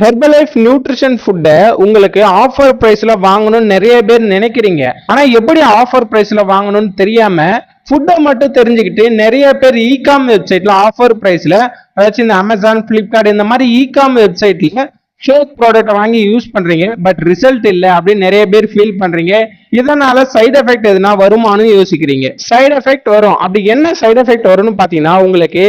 Herbalife nutrition ஃபுட்டை உங்களுக்கு offer பிரைஸ்ல வாங்கணும்னு நிறைய பேர் நினைக்கிறீங்க. ஆனா எப்படி ஆஃபர் பிரைஸ்ல வாங்கணும்னு தெரியாம ஃபுட்டை மட்டும் தெரிஞ்சுக்கிட்டு நிறைய பேர் இகாம் வெப்சைட்ல ஆஃபர் பிரைஸ்ல, அதாச்சும் இந்த அமேசான், பிளிப்கார்ட் இந்த மாதிரி இகாம் வெப்சைட்ல ஃபேக் ப்ராடக்ட் வாங்கி யூஸ் பண்றீங்க. பட் ரிசல்ட் இல்லை அப்படின்னு நிறைய பேர் ஃபீல் பண்றீங்க. இதனால சைடு எஃபெக்ட் எதுனா வருமானு யோசிக்கிறீங்க. சைடு எஃபெக்ட் வரும். அப்படி என்ன சைடு எஃபெக்ட் வரும்னு பாத்தீங்கன்னா, உங்களுக்கு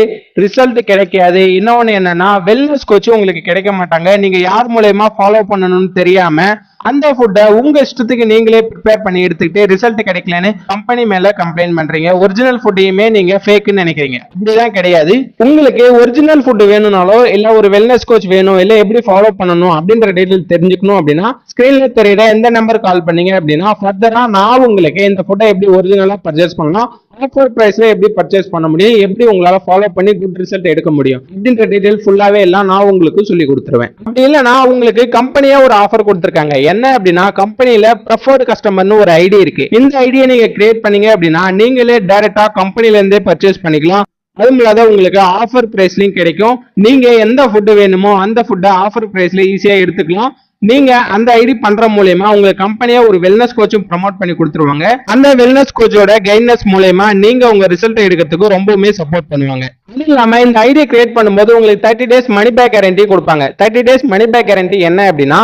ரிசல்ட் கிடைக்காது. இன்னொன்னு என்னன்னா, வெல்னஸ் கோச் உங்களுக்கு கிடைக்க மாட்டாங்க. நீங்க யார் மூலயமா ஃபாலோ பண்ணணும்னு தெரியாம அந்த ஃபுட்டை உங்க இஷ்டத்துக்கு நீங்களே ப்ரிப்பேர் பண்ணி எடுத்துக்கிட்டு ரிசல்ட் கிடைக்கலன்னு கம்பெனி மேல கம்ப்ளைண்ட் பண்றீங்க. ஒரிஜினல் ஃபுட்டையுமே நீங்க ஃபேக்குன்னு நினைக்கிறீங்க. இப்படிதான் கிடையாது. உங்களுக்கு ஒரிஜினல் ஃபுட் வேணும்னாலோ இல்ல ஒரு வெல்னஸ் கோச் வேணும், இல்ல எப்படி ஃபாலோ பண்ணணும் அப்படின்ற டீடைல் தெரிஞ்சுக்கணும் அப்படின்னா ஸ்கிரீன்ல தெரியுற எந்த நம்பர் கால் பண்ணீங்க அப்படின்னா ஃபர்தரா நான் உங்களுக்கு இந்த ஃபுட்டை எப்படி ஒரிஜினலா பர்ச்சேஸ் பண்ணலாம், ஆஃபர் பிரைஸ்ல எப்படி பர்ச்சேஸ் பண்ண முடியும், எப்படி உங்களால ஃபாலோ பண்ணி குட் ரிசல்ட் எடுக்க முடியும் அப்படின்ற டீடைல் ஃபுல்லாவே எல்லாம் நான் உங்களுக்கு சொல்லி கொடுத்துருவேன். அப்படி இல்லைன்னா உங்களுக்கு கம்பெனியா ஒரு ஆஃபர் கொடுத்துருக்காங்க. என்ன அப்படின்னா, கம்பெனில ப்ரெஃபர்டு கஸ்டமர்னு ஒரு ஐடி இருக்கு. இந்த ஐடியை நீங்க கிரியேட் பண்ணீங்க அப்படின்னா நீங்களே டைரக்டா கம்பெனில இருந்தே பர்ச்சேஸ் பண்ணிக்கலாம். அதுவும் இல்லாத உங்களுக்கு ஆஃபர் பிரைஸ்லயும் கிடைக்கும். நீங்க எந்த ஃபுட் வேணுமோ அந்த ஃபுட்டை ஆஃபர் பிரைஸ்ல ஈஸியா எடுத்துக்கலாம். நீங்க அந்த ஐடி பண்ற மூலயமா உங்க கம்பெனியா ஒரு வெல்னஸ் கோச்சும் ப்ரமோட் பண்ணி கொடுத்துருவாங்க. அந்த வெல்னஸ் கோச்சோட கைட்னஸ் மூலயமா நீங்க உங்க ரிசல்ட் எடுக்கிறதுக்கு ரொம்பவுமே சப்போர்ட் பண்ணுவாங்க. அது இல்லாம இந்த ஐடியா கிரியேட் பண்ணும்போது உங்களுக்கு 30 days மணி பேக் கேரண்டி கொடுப்பாங்க. 30 days மணி பேக் கேரண்டி என்ன அப்படின்னா,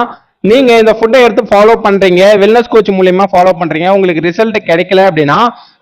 நீங்க இந்த ஃபுட்டை எடுத்து ஃபாலோ பண்றீங்க, வெல்னஸ் கோச் மூலயமா ஃபாலோ பண்றீங்க, உங்களுக்கு ரிசல்ட் கிடைக்கல அப்படின்னா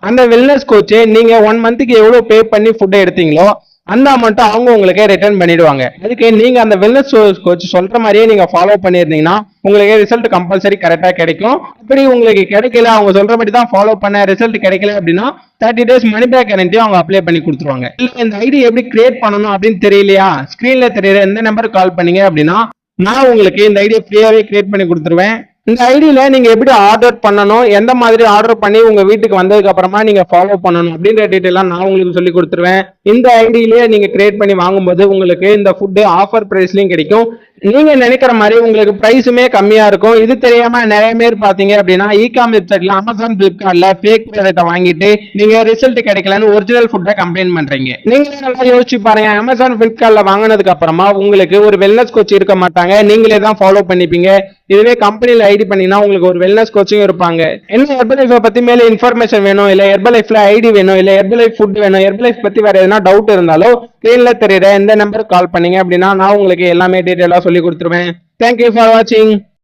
அந்த வெல்னஸ் கோச் நீங்க 1 monthக்கு எவ்வளவு பே பண்ணி ஃபுட்டை எடுத்தீங்களோ அந்த அமௌண்ட் அவங்க உங்களுக்கு ரிட்டர்ன் பண்ணிடுவாங்க. அதுக்கு நீங்க அந்த வெல்னஸ் கோச் சொல்ற மாதிரியே நீங்க ஃபாலோ பண்ணிருந்தீங்கன்னா உங்களுக்கு ரிசல்ட் கம்பல்சரி கரெக்டா கிடைக்கும். அப்படி உங்களுக்கு கிடைக்கல, அவங்க சொல்ற மாதிரி தான் ஃபாலோ பண்ண ரிசல்ட் கிடைக்கல அப்படின்னா 30 days மணி பேக் கேரண்டி அவங்க அப்ளை பண்ணி கொடுத்துருவாங்க. இல்ல இந்த ஐடி எப்படி கிரியேட் பண்ணணும் அப்படின்னு தெரியலையா, ஸ்கிரீன்ல தெரியற எந்த நம்பருக்கு கால் பண்ணீங்க அப்படின்னா நான் உங்களுக்கு இந்த ஐடியா ஃப்ரீயாவே கிரியேட் பண்ணி கொடுத்துருவேன். இந்த ஐடியில நீங்க எப்படி ஆர்டர் பண்ணணும், எந்த மாதிரி ஆர்டர் பண்ணி உங்க வீட்டுக்கு வந்ததுக்கு அப்புறமா நீங்க ஃபாலோ பண்ணணும் அப்படின்ற டீட்டெயிலாம் நான் உங்களுக்கு சொல்லி கொடுத்துருவேன். இந்த ஐடியிலேயே நீங்க கிரியேட் பண்ணி வாங்கும்போது உங்களுக்கு இந்த ஃபுட்டு ஆஃபர் பிரைஸ்லயும் கிடைக்கும். நீங்க நினைக்கிற மாதிரி உங்களுக்கு பிரைஸுமே கம்மியா இருக்கும். இது தெரியாம நிறைய பேர் பாத்தீங்க அப்படின்னா இகாம் வெப்சைட்ல, அமேசான், பிளிப்கார்ட்ல ஃபேக் ப்ராடக்ட்டை வாங்கிட்டு நீங்க ரிசல்ட் கிடைக்கலன்னு ஒரிஜினல் ஃபுட்டை கம்ப்ளைண்ட் பண்றீங்க. நீங்க நல்லா யோசிச்சு பாருங்க. அமேசான், பிளிப்கார்ட்ல வாங்கினதுக்கு அப்புறமா உங்களுக்கு ஒரு வெல்னஸ் கோச் இருக்க மாட்டாங்க, நீங்களே தான் ஃபாலோ பண்ணிப்பீங்க. இதுவே கம்பெனில ஐடி பண்ணீங்கன்னா உங்களுக்கு ஒரு வெல்னஸ் கோச்சும் இருப்பாங்க. என்ன ஹெர்பலைஃப் பத்தி மேல இன்ஃபர்மேஷன் வேணும், இல்ல ஹெர்பலைஃப்ல ஐடி வேணும், இல்ல ஹெர்பலைஃப் ஃபுட் வேணும், ஹெர்பலைஃப் பத்தி வேற எதனா டவுட் இருந்தாலும் ஸ்கிரீன்ல தெரியுற எந்த நம்பருக்கு கால் பண்ணீங்க அப்படின்னா நான் உங்களுக்கு எல்லாமே டீடைலா சொல்லி கொடுத்துருவேன். தேங்க்யூ ஃபார் வாட்சிங்.